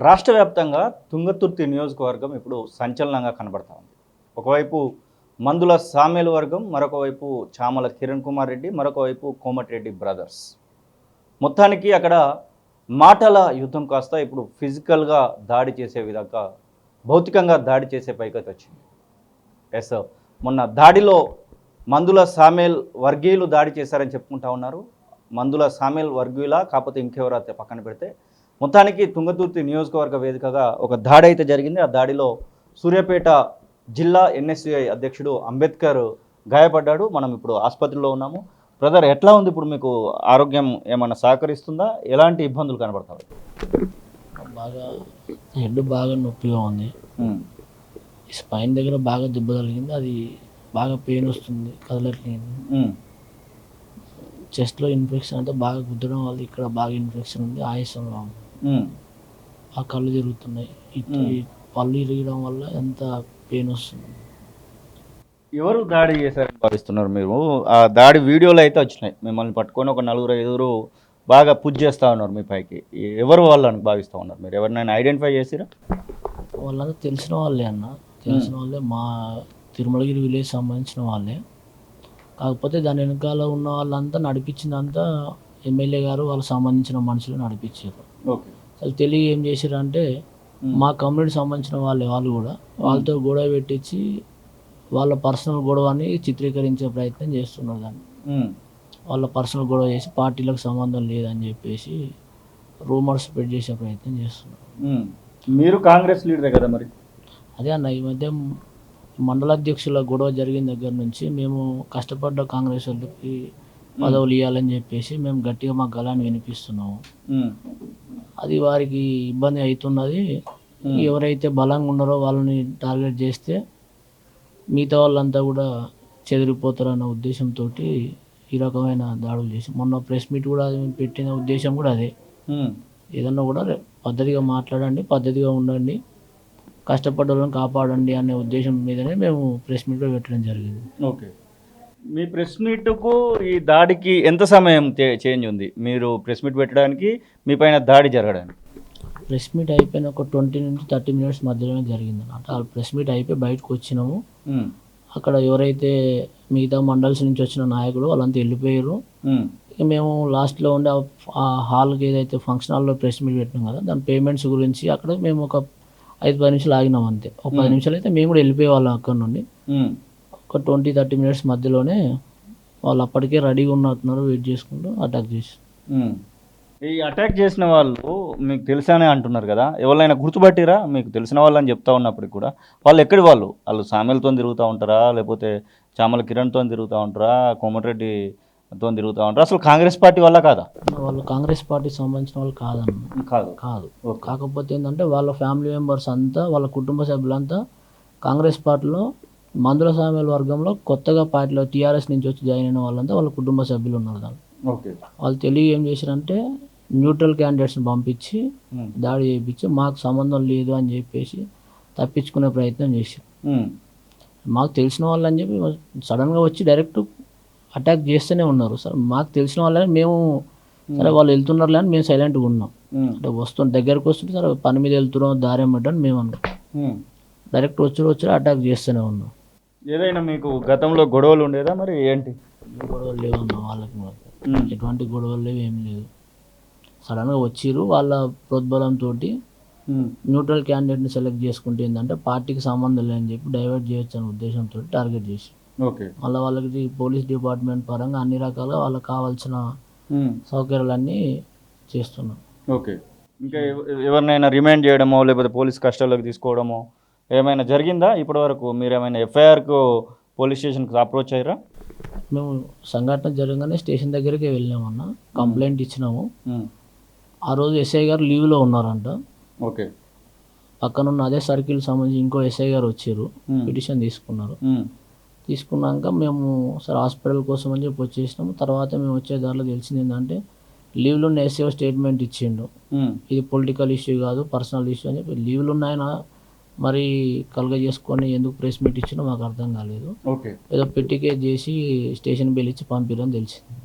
రాష్ట్ర వ్యాప్తంగా తుంగతుర్తి నియోజకవర్గం ఇప్పుడు సంచలనంగా కనబడతా ఉంది. ఒకవైపు మందుల సామేలు వర్గం, మరొక వైపు చామల కిరణ్ కుమార్ రెడ్డి, మరొక వైపు కోమటిరెడ్డి బ్రదర్స్. మొత్తానికి అక్కడ మాటల యుద్ధం కాస్త ఇప్పుడు ఫిజికల్గా దాడి చేసే విధంగా, భౌతికంగా దాడి చేసే పైకి వచ్చింది. ఎస్, మొన్న దాడిలో మందుల సామేల్ వర్గీయులు దాడి చేశారని చెప్పుకుంటా ఉన్నారు. మందుల సామేల్ వర్గీయుల కాకపోతే ఇంకెవరో పక్కన పెడితే మొత్తానికి తుంగతుర్తి నియోజకవర్గ వేదికగా ఒక దాడి అయితే జరిగింది. ఆ దాడిలో సూర్యాపేట జిల్లా ఎన్ఎస్యుఐ అధ్యక్షుడు అంబేద్కర్ గాయపడ్డాడు. మనం ఇప్పుడు ఆసుపత్రిలో ఉన్నాము. బ్రదర్, ఎట్లా ఉంది ఇప్పుడు? మీకు ఆరోగ్యం ఏమన్నా సహకరిస్తుందా? ఎలాంటి ఇబ్బందులు కనబడతాయి? బాగా హెడ్ బాగా నొప్పిగా ఉంది. స్పైన్ దగ్గర బాగా దెబ్బ తగిలింది. అది బాగా పెయిన్ వస్తుంది, కదలట్లేదు. చెస్ట్లో ఇన్ఫెక్షన్ అంతా బాగా గుద్దడం వల్ల ఇక్కడ బాగా ఇన్ఫెక్షన్ ఉంది. ఆయాసంలో ఆ కళ్ళు తిరుగుతున్నాయి. పళ్ళు ఇరగడం వల్ల ఎంత పెయిన్ వస్తుంది. ఎవరు దాడి చేశారని భావిస్తున్నారు మీరు? ఆ దాడి వీడియోలు అయితే వచ్చినాయి. మిమ్మల్ని పట్టుకొని ఒక 4-5 బాగా పుష్ చేస్తూ ఉన్నారు మీ పైకి. ఎవరు వాళ్ళని భావిస్తూ ఉన్నారు మీరు? ఎవరినైనా ఐడెంటిఫై చేసిరా? వాళ్ళంతా తెలిసిన వాళ్ళే అన్న, తెలిసిన వాళ్ళే. మా తిరుమలగిరి విలేజ్ సంబంధించిన వాళ్ళే. కాకపోతే దాని వెనకాల ఉన్న వాళ్ళంతా నడిపించిందంతా ఎమ్మెల్యే గారు వాళ్ళకి సంబంధించిన మనుషులు నడిపించారు. అసలు తెలియ ఏం చేశారు అంటే మా కమ్యూనిటీ సంబంధించిన వాళ్ళు కూడా వాళ్ళతో గొడవ పెట్టించి వాళ్ళ పర్సనల్ గొడవని చిత్రీకరించే ప్రయత్నం చేస్తున్నారు. దాన్ని వాళ్ళ పర్సనల్ గొడవ చేసి పార్టీలకు సంబంధం లేదని చెప్పేసి రూమర్స్ స్ప్రెడ్ చేసే ప్రయత్నం చేస్తున్నారు. మీరు కాంగ్రెస్ లీడరే కదా మరి? అదే అన్న, ఈ మధ్య మండల అధ్యక్షుల గొడవ జరిగిన దగ్గర నుంచి మేము కష్టపడ్డ కాంగ్రెస్ వాళ్ళకి పదవులు ఇవ్వాలని చెప్పేసి మేము గట్టిగా మా గళాన్ని వినిపిస్తున్నాము. అది వారికి ఇబ్బంది అవుతున్నది. ఎవరైతే బలంగా ఉన్నారో వాళ్ళని టార్గెట్ చేస్తే మిగతా వాళ్ళంతా కూడా చెదిరిపోతారన్న ఉద్దేశంతో ఈ రకమైన దాడులు చేసి మొన్న ప్రెస్ మీట్ కూడా పెట్టిన ఉద్దేశం కూడా అదే. ఏదన్నా కూడా పద్ధతిగా మాట్లాడండి, పద్ధతిగా ఉండండి, కష్టపడ్డ వాళ్ళని కాపాడండి అనే ఉద్దేశం మీదనే మేము ప్రెస్ మీట్ పెట్టడం జరిగింది. ఓకే, మీ ప్రెస్ మీట్కు ఈ దాడికి ఎంత సమయం చేంజ్ ఉంది? మీరు ప్రెస్ మీట్ పెట్టడానికి, మీ పైన దాడి జరగడానికి? ప్రెస్ మీట్ అయిపోయిన ఒక 20 నుంచి 30 మినిట్స్ మధ్యలోనే జరిగింది అన్నమాట. ఆ ప్రెస్ మీట్ అయిపోయి బయటకు వచ్చినాము. అక్కడ ఎవరైతే మిగతా మండల్స్ నుంచి వచ్చిన నాయకులు వాళ్ళంతా వెళ్ళిపోయారు. మేము లాస్ట్లో ఉండే ఆ హాల్కి ఏదైతే ఫంక్షన్ హాల్లో ప్రెస్ మీట్ పెట్టినాం కదా, దాని పేమెంట్స్ గురించి అక్కడ మేము ఒక 5-10 నిమిషాలు ఆగినాం అంతే. ఒక 10 నిమిషాలు అయితే మేము కూడా వెళ్ళిపోయే వాళ్ళం అక్కడ నుండి. ఒక 20-30 మినిట్స్ మధ్యలోనే వాళ్ళు అప్పటికే రెడీగా ఉన్నట్టున్నారు, వెయిట్ చేసుకుంటూ అటాక్ చేసి. ఈ అటాక్ చేసిన వాళ్ళు మీకు తెలుసానే అంటున్నారు కదా, ఎవరైనా గుర్తుపట్టిరా? మీకు తెలిసిన వాళ్ళు అని చెప్తా ఉన్నప్పటికి కూడా వాళ్ళు ఎక్కడి వాళ్ళు? వాళ్ళు సామెలతో తిరుగుతూ ఉంటారా, లేకపోతే చామల కిరణ్తో తిరుగుతూ ఉంటారా, కోమటిరెడ్డితో తిరుగుతూ ఉంటారా? అసలు కాంగ్రెస్ పార్టీ వల్ల కాదా? వాళ్ళు కాంగ్రెస్ పార్టీకి సంబంధించిన వాళ్ళు కాదు. కాకపోతే ఏంటంటే వాళ్ళ ఫ్యామిలీ మెంబర్స్ అంతా, వాళ్ళ కుటుంబ సభ్యులంతా కాంగ్రెస్ పార్టీలో మందుల సామేల వర్గంలో కొత్తగా పార్టీలో టీఆర్ఎస్ నుంచి వచ్చి జాయిన్ అయిన వాళ్ళంతా వాళ్ళ కుటుంబ సభ్యులు ఉన్నారు. దాన్ని వాళ్ళు తెలియ ఏం చేశారంటే న్యూట్రల్ క్యాండిడేట్స్ని పంపించి దాడి చేయించి మాకు సంబంధం లేదు అని చెప్పేసి తప్పించుకునే ప్రయత్నం చేశారు. మాకు తెలిసిన వాళ్ళు అని చెప్పి సడన్గా వచ్చి డైరెక్ట్ అటాక్ చేస్తూనే ఉన్నారు. సార్ మాకు తెలిసిన వాళ్ళని మేము సరే వాళ్ళు వెళ్తున్నారు అని మేము సైలెంట్గా ఉన్నాం. అంటే దగ్గరకు వస్తుంటే సరే పని మీద వెళ్తున్నాం, దారి ఏమంటారు మేము అనుకున్నాం. డైరెక్ట్ వచ్చి అటాక్ చేస్తూనే ఉన్నాం. ఏదైనా మీకు గతంలో గొడవలు ఉండేదా మరి? ఏంటి గొడవలు లేవు అన్న వాళ్ళకి? ఎటువంటి గొడవలు లేవు, ఏం లేదు. సడన్గా వచ్చిర్రు వాళ్ళ ప్రోద్బలంతో న్యూట్రల్ క్యాండిడేట్ని సెలెక్ట్ చేసుకుంటే ఏంటంటే పార్టీకి సంబంధం లేదని చెప్పి డైవర్ట్ చేయొచ్చు అనే ఉద్దేశంతో టార్గెట్ చేసి మళ్ళీ వాళ్ళకి పోలీస్ డిపార్ట్మెంట్ పరంగా అన్ని రకాలుగా వాళ్ళకి కావాల్సిన సౌకర్యాలన్నీ చేస్తున్నాం. ఓకే, ఇంకా ఎవరినైనా రిమైండ్ చేయడమో లేకపోతే పోలీస్ కస్టడీలోకి తీసుకోవడమో ఏమైనా జరిగిందా ఇప్పటి వరకు? మీరు ఏమైనా ఎఫ్ఐఆర్కు పోలీస్ స్టేషన్కి అప్రోచ్ అయ్యారా? మేము సంఘటన జరగగానే స్టేషన్ దగ్గరికి వెళ్ళామన్న, కంప్లైంట్ ఇచ్చినాము. ఆ రోజు ఎస్ఐ గారు లీవ్లో ఉన్నారంట. ఓకే, పక్కనున్న అదే సర్కిల్ సంబంధించి ఇంకో ఎస్ఐ గారు వచ్చారు, పిటిషన్ తీసుకున్నారు. తీసుకున్నాక మేము సార్ హాస్పిటల్ కోసం అని చెప్పి వచ్చేసినాము. తర్వాత మేము వచ్చే దారిలో తెలిసింది ఏంటంటే లీవ్లో ఉన్న ఎస్ఐ స్టేట్మెంట్ ఇచ్చిండు, ఇది పొలిటికల్ ఇష్యూ కాదు, పర్సనల్ ఇష్యూ అని చెప్పి. లీవ్లో ఉన్నాయన మరి కలగజేసుకొని ఎందుకు ప్రెస్ మీట్ ఇచ్చినా మాకు అర్థం కాలేదు. ఏదో పెట్టి కేసు చేసి స్టేషన్ బిల్ ఇచ్చి పంపిరని తెలిసింది.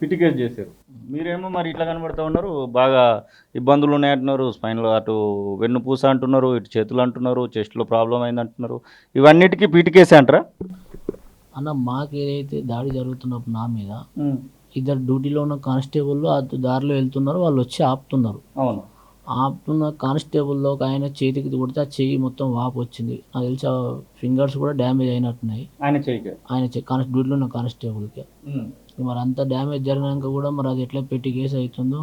పిటి కేసు చేశారు. మీరేమో మరి ఇట్లా కనబడతా ఉన్నారు, బాగా ఇబ్బందులు ఉన్నాయంటున్నారు, స్పైన్లో అటు వెన్నుపూస అంటున్నారు, ఇటు చేతులు అంటున్నారు, చెస్ట్లో ప్రాబ్లం అయింది అంటున్నారు. ఇవన్నిటికీ పిటి కేసే అంటారా? అన్న మాకు ఏదైతే దాడి జరుగుతున్నప్పుడు నా మీద ఇద్దరు డ్యూటీలో ఉన్న కానిస్టేబుల్ అటు దారిలో వెళ్తున్నారు, వాళ్ళు వచ్చి ఆపుతున్నారు. అవును. ఆపుతున్న కానిస్టేబుల్లో ఒక ఆయన చేతికి కొడితే ఆ చెయ్యి మొత్తం వాపు వచ్చింది. నాకు తెలిసి ఆ ఫింగర్స్ కూడా డ్యామేజ్ అయినట్టున్నాయి ఆయన చెయ్యికి. ఆయన డ్యూటీలో ఉన్న కానిస్టేబుల్కి. మరి అంత డ్యామేజ్ జరిగినాక కూడా మరి అది ఎట్లా పెట్టి కేసు అవుతుందో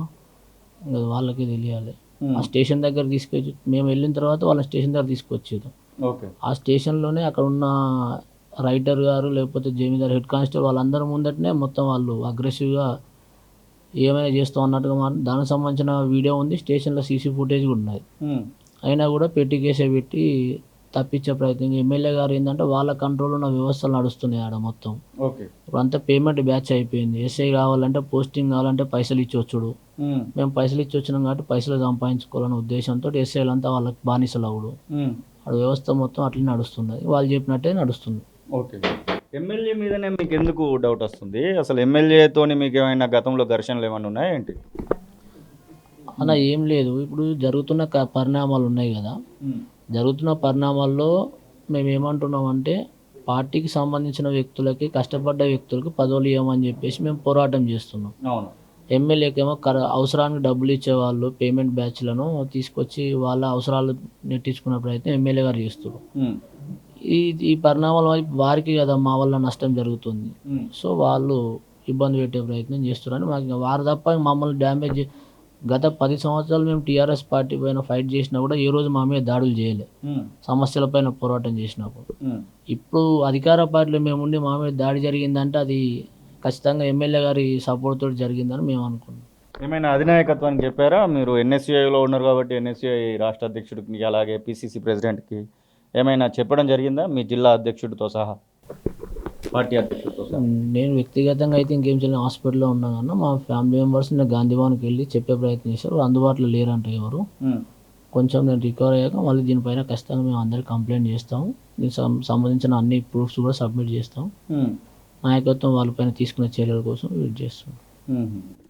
ఇంకా వాళ్ళకే తెలియాలి. ఆ స్టేషన్ దగ్గర తీసుకొచ్చి మేము వెళ్ళిన తర్వాత వాళ్ళ స్టేషన్ దగ్గర తీసుకొచ్చేది. ఆ స్టేషన్లోనే అక్కడ ఉన్న రైటర్ గారు లేకపోతే జమీదార్ హెడ్ కానిస్టేబుల్ వాళ్ళందరి ముందటనే మొత్తం వాళ్ళు అగ్రెసివ్గా ఏమైనా చేస్తాం అన్నట్టుగా దానికి సంబంధించిన వీడియో ఉంది, స్టేషన్లో సీసీ ఫుటేజ్ కూడా ఉన్నది. అయినా కూడా పెట్టి కేసే పెట్టి తప్పించే ప్రయత్నం. ఎమ్మెల్యే గారు ఏంటంటే వాళ్ళ కంట్రోల్లో ఉన్న వ్యవస్థలు నడుస్తున్నాయి ఆడ మొత్తం. ఇప్పుడు అంతా పేమెంట్ బ్యాచ్ అయిపోయింది. ఎస్ఐ కావాలంటే పోస్టింగ్ కావాలంటే పైసలు ఇచ్చి వచ్చుడు. మేము పైసలు ఇచ్చి వచ్చినాం కాబట్టి పైసలు సంపాదించుకోవాలనే ఉద్దేశంతో ఎస్ఐలు అంతా వాళ్ళకి బానిసలు అవుడు. ఆ వ్యవస్థ మొత్తం అట్లనే నడుస్తుంది, వాళ్ళు చెప్పినట్టే నడుస్తుంది. ఓకే. ఎమ్మెల్యే మీదనే మీకు ఎందుకు డౌట్ వస్తుంది? అసలు ఎమ్మెల్యేతోని మీకు ఏమైనా గతంలో ఘర్షణలు ఏమైనా ఉన్నాయా ఏంటి? అలా ఏం లేదు. ఇప్పుడు జరుగుతున్న పరిణామాలు ఉన్నాయి కదా, జరుగుతున్న పరిణామాల్లో మేము ఏమంటున్నామంటే పార్టీకి సంబంధించిన వ్యక్తులకి, కష్టపడ్డ వ్యక్తులకు పదవులు ఇవ్వమని చెప్పేసి మేము పోరాటం చేస్తున్నాం. అవును. ఎమ్మెల్యేకేమో అవసరానికి డబ్బులు ఇచ్చేవాళ్ళు పేమెంట్ బ్యాచ్లను తీసుకొచ్చి వాళ్ళ అవసరాలు నెట్టించుకునే ప్రయత్నం ఎమ్మెల్యే గారు చేస్తారు. ఈ పరిణామాల వారికి కదా మా వల్ల నష్టం జరుగుతుంది. సో వాళ్ళు ఇబ్బంది పెట్టే ప్రయత్నం చేస్తున్నారని మాకు వారు తప్ప మమ్మల్ని డ్యామేజ్ గత 10 సంవత్సరాలు మేము టీఆర్ఎస్ పార్టీ పైన ఫైట్ చేసినా కూడా ఏ రోజు మా మీద దాడులు చేయలే, సమస్యల పైన పోరాటం చేసినప్పుడు. ఇప్పుడు అధికార పార్టీలో మేము ఉండి మా మీద దాడి జరిగిందంటే అది ఖచ్చితంగా ఎమ్మెల్యే గారి సపోర్ట్ తోటి జరిగిందని మేము అనుకున్నాం. ఏమైనా అధినాయకత్వానికి చెప్పారా? మీరు ఎన్ఎస్యుఐలో ఉన్నారు కాబట్టి ఎన్ఎస్యుఐ రాష్ట్ర అధ్యక్షుడికి అలాగే పిసిసి ప్రెసిడెంట్కి ఏమైనా చెప్పడం జరిగిందా మీ జిల్లా అధ్యక్షుడితో సహా, పార్టీ అధ్యక్షుడితో సహా? నేను వ్యక్తిగతంగా అయితే ఇంకేం చేయలేదు, హాస్పిటల్లో ఉన్నానన్న. మా ఫ్యామిలీ మెంబర్స్ నేను గాంధీ భవన్కి వెళ్ళి చెప్పే ప్రయత్నం చేశారు, అందుబాటులో లేరంట ఎవరు. కొంచెం నేను రికవర్ అయ్యాక మళ్ళీ దీనిపైన ఖచ్చితంగా మేము అందరికి కంప్లైంట్ చేస్తాము, దీనికి సంబంధించిన అన్ని ప్రూఫ్స్ కూడా సబ్మిట్ చేస్తాం. నాయకత్వం వాళ్ళపైన తీసుకునే చర్యల కోసం వెయిట్ చేస్తున్నాం.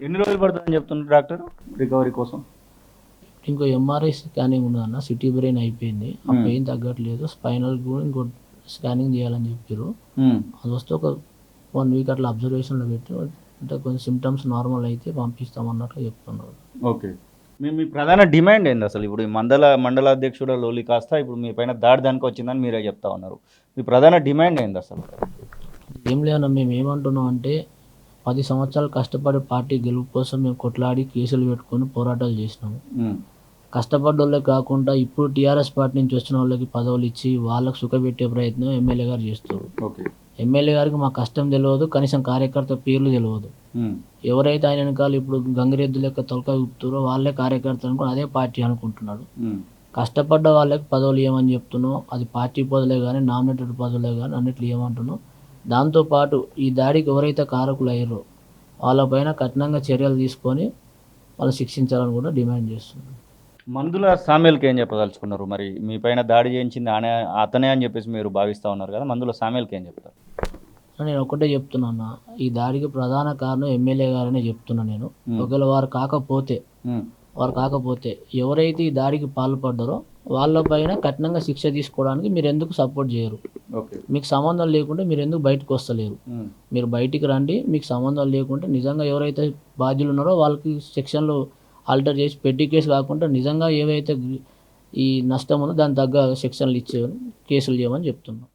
ఎన్ని రోజులు పడుతుందని చెప్తున్నారు డాక్టర్ రికవరీ కోసం? ఇంకో ఎంఆర్ఐ స్కానింగ్ ఉన్నదన్న, సిటీ బ్రెయిన్ అయిపోయింది, ఆ పెయిన్ తగ్గట్లేదు, స్పైనల్ కూడా ఇంకో స్కానింగ్ చేయాలని చెప్పారు. అది వస్తే ఒక 1 వీక్ అట్లా అబ్జర్వేషన్లో పెట్టి అంటే కొంచెం సిమ్టమ్స్ నార్మల్ అయితే పంపిస్తామన్నట్లు చెప్తున్నారు. ఓకే. మీ ప్రధాన డిమాండ్ ఏంది అసలు? ఇప్పుడు మండల అధ్యక్షుడు లోలి కాస్త ఇప్పుడు మీ పైన దాడి దానికి వచ్చిందని మీరే చెప్తా ఉన్నారు. మీ ప్రధాన డిమాండ్ ఏంది అసలు? ఏం లేదన్నా, మేము ఏమంటున్నాం అంటే 10 సంవత్సరాలు కష్టపడి పార్టీ గెలుపు కోసం మేము కొట్లాడి కేసులు పెట్టుకొని పోరాటాలు చేసినాము. కష్టపడ్డ వాళ్ళకి కాకుండా ఇప్పుడు టీఆర్ఎస్ పార్టీ నుంచి వచ్చిన వాళ్ళకి పదవులు ఇచ్చి వాళ్ళకి సుఖపెట్టే ప్రయత్నం ఎమ్మెల్యే గారు చేస్తారు. ఎమ్మెల్యే గారికి మా కష్టం తెలియదు, కనీసం కార్యకర్త పేర్లు తెలియదు. ఎవరైతే ఆయన వెనకాల ఇప్పుడు గంగిరెద్దు లెక్క తొలక ఊపుతారో వాళ్ళే కార్యకర్త అనుకుని అదే పార్టీ అనుకుంటున్నాడు. కష్టపడ్డ వాళ్ళకి పదవులు ఇవ్వమని చెప్తున్నాం, అది పార్టీ పదవులే కానీ నామినేటెడ్ పదవులే కానీ అన్నిట్లు ఇవ్వమంటున్నాం. దాంతోపాటు ఈ దాడికి ఎవరైతే కారకులు అయ్యారో వాళ్ళపైన కఠినంగా చర్యలు తీసుకొని వాళ్ళు శిక్షించాలని కూడా డిమాండ్ చేస్తున్నారు. మందుల సామ్యాల్కి ఏం చెప్పదలుచుకున్నారు? మరి మీ పైన దాడి చేయించింది అతనే అని చెప్పేసి మీరు భావిస్తూ ఉన్నారు కదా, మందుల సామ్యాల్కి ఏం చెప్తారు? నేను ఒకటే చెప్తున్నా, ఈ దాడికి ప్రధాన కారణం ఎమ్మెల్యే గారనే చెప్తున్నా నేను. ఒకవేళ వారు కాకపోతే ఎవరైతే ఈ దాడికి పాల్పడ్డారో వాళ్ళపైన కఠినంగా శిక్ష తీసుకోవడానికి మీరు ఎందుకు సపోర్ట్ చేయరు? మీకు సంబంధం లేకుంటే మీరు ఎందుకు బయటకు వస్తలేరు? మీరు బయటికి రండి, మీకు సంబంధం లేకుంటే నిజంగా ఎవరైతే బాధ్యులు ఉన్నారో వాళ్ళకి సెక్షన్లు ఆల్టర్ చేసి పెట్టి కేసు కాకుండా నిజంగా ఏవైతే ఈ నష్టం ఉందో దాని తగ్గ సెక్షన్లు ఇచ్చే కేసులు చేయమని చెప్తున్నాం.